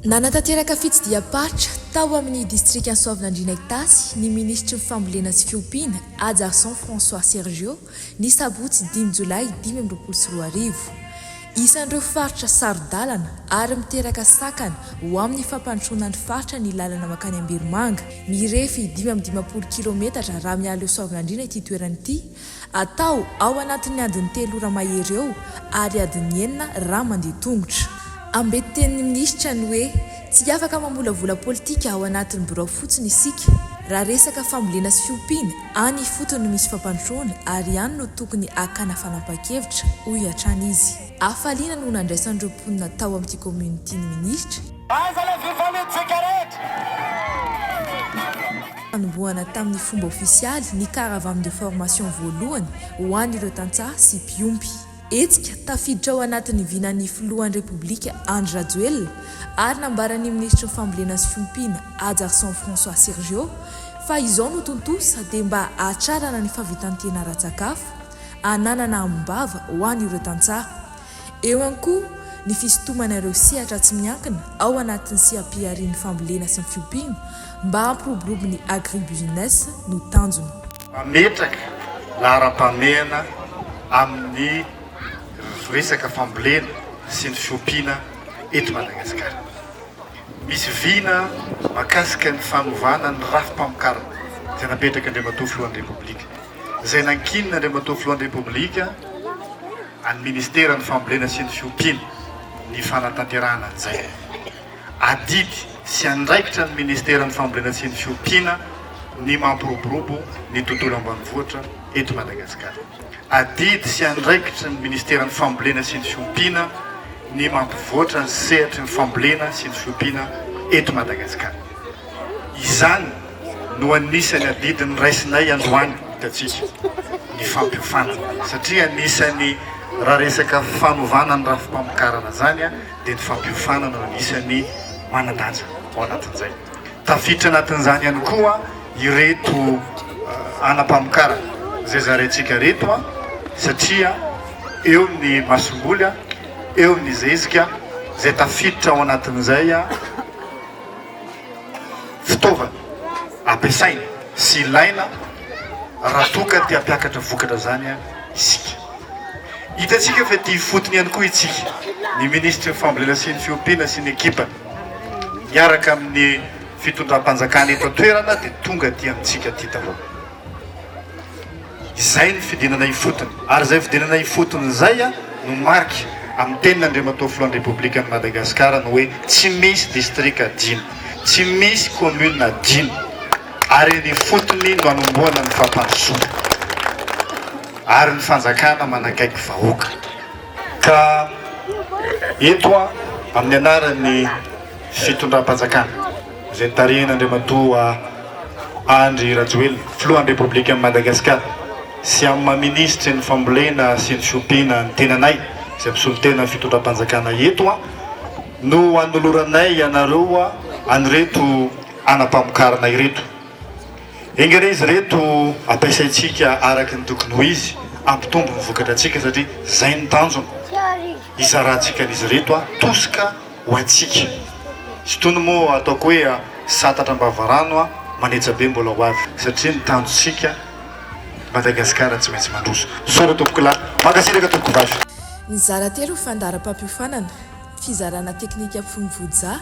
Nanatanteraka fitsidiapatra tao amin'ny district Ansoavinandriana Itasy ny ministra fambolena sy fiompiana Ajarson François Sergio ny sabotsy 5 Jolay 2024. Isan'ireo faritra sarodalana ary miteraka sakana ho amin'ny fampandrosoana ny faritra ny lalana makany Ambirimanga mirefy 520 kilometatra raha miala Ansoavinandriana ity toerana ity atao ao anatin'ny adiny 3 ora mahery eo ary adiny 9 raha mandeha tongotra. Ambeten'ny ministra ny hoe tsy afaka mamolavola politika ao anatin'ny birao fotsiny isika raha resaka fambolena sy fiompiana any fotony misy fampandrosoana ary ihany no tokony akana fanapa-kevitra hoy hatrany izy. Afaliana no nandraisan'ireo mponina tao amin'ity community ny ministra anombohana tamin'ny fomba ofisialy ny caravane de formation voalohany ho an'ireo tantsaha sy mpiompy. Etsika tafiditra ao anatin'ny vinan'ny filohan'ny Repoblika Andry Rajoelina ary nambaran'ny ministra fambolena sy fiompiana Ajarson François Sergio fa izao no tontosa dia mba ahatsarana ny fahavitantena ara-tsakafo ananana ambava ho an'ireo tantsaha. Eo ihany koa ny fisintomana ireo sehatra tsy miankina ao anatin'ny CAPR'ny fambolena sy ny fiompiana mba hampiroborobo ny agribusiness no tanjony. Mametraka laharam-pahamehana amin'ny resaka fambolena sy ny fiompiana eto Madagasikara. Misy vina makasika ny fanovana ny rafi-pamokarana izay napetraka Andriamatoa Filohan'ny Repoblika. Izay nankinina Andriamatoa Filohan'ny Repoblika any ministeran'ny fambolena sy ny fiompiana ny fanatanterahana an'izay. Adidy sy andraikitra ny ministeran'ny fambolena sy ny fiompiana ny mampiroborobo ny tontolo ambanivohitra eto Madagasikara. Adidy sy andraikitra ny ministeran'ny fambolena sy ny fiompiana ny mampivoatra ny sehatry ny fambolena sy ny fiompiana eto Madagasikara. Izany no anisany adidy ny raisinay androany hitatsika ny fampiofanana satria anisany raha resaka fanovana ny rafi-pamokarana zany dia ny fampiofanana no anisany manan-danja ao anatin'izay. Tafiditra anatin'izany ihany koa ireto anam-pamokarana izay zarentsika reto satria eo ny masomboly eo ny zezika izay tafiditra ao anatin'izay fitaovana ampiasaina sy ilaina raha toka dia hampiakatra vokatra zany isika. Hitatsika fa ity fotony ihany koa itsika ny ministra fambolena sy ny fiompiana sy ny ekipany miaraka amin'ny fitondram-panjakana eto an-toerana dia tonga aty amintsika aty daholo. Izay ny fidinana ifotony ary izay fidinana ifotony izay no mariky amin'ny tenin'Andriamatoa Filohan'ny Repoblika ny Madagasikara no hoe tsy misy district adino, tsy misy commune adino ary ny fotony no anombohana ny fampandrosoana ary ny fanjakana manakaiky vahoaka. Ka eto amin'ny anaran'ny fitondram-panjakana izay nitarehin'Andriamatoa Andry Rajoelina Filohan'ny Repoblika ny Madagasikara sy amin'ny maministra ny fambolena sy ny fiompiana ny tenanay izay misolo-tena fitondram-panjakana eto no anoloranay ianareo anyreto anam-pamokarana ireto. Engare izy reto ampiasaitsika araka ny tokony ho izy ampitombo ny vokatra atsika satria zay ny tanjona izaratsika an'izy reto tosika ho atsika. Sy tony moa ataoko hoe satatra mbavarano manetsabe mbola ho avy satria ny tanjonsika Madagasikara tsy maintsy mandroso. Sora tompoko lahy makasiraka tompoko vavy. Ny zara telo fandaharam-pampiofanana, fizarana teknika mpifono-voja,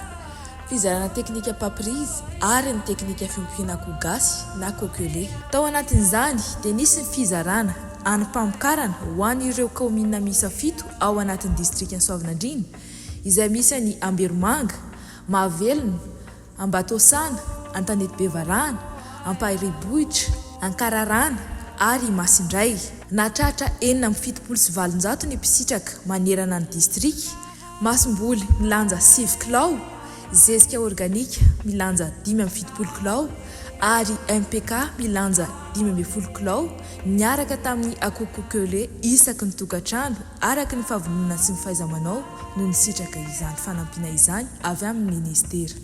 fizarana teknika paprizy ary ny teknika fiompiana akoho gasy na kokele. Tao anatin'izany dia nisy ny fizarana anam-pamokarana ho an'ireo kaomina miisa 7 ao anatin'ny district Ansoavinandriana izay misy ny Ambirimanga, Mahavelona, Ambatosana, Antanety Bevarahana, Ampahiribohitra, Ankararana ary Masindray. Natratra 770 ny mpisitraka manerana ny district. Masomboly milanja 7 kilao, zezika organika milanja 570 kilao ary MPK milanja 510 kilao niaraka tamin'ny akoho kokele isaky ny tokantrano araka ny fahavonona sy ny fahaiza-manao no nisitraka izany fanampiana izany avy amin'ny ministera.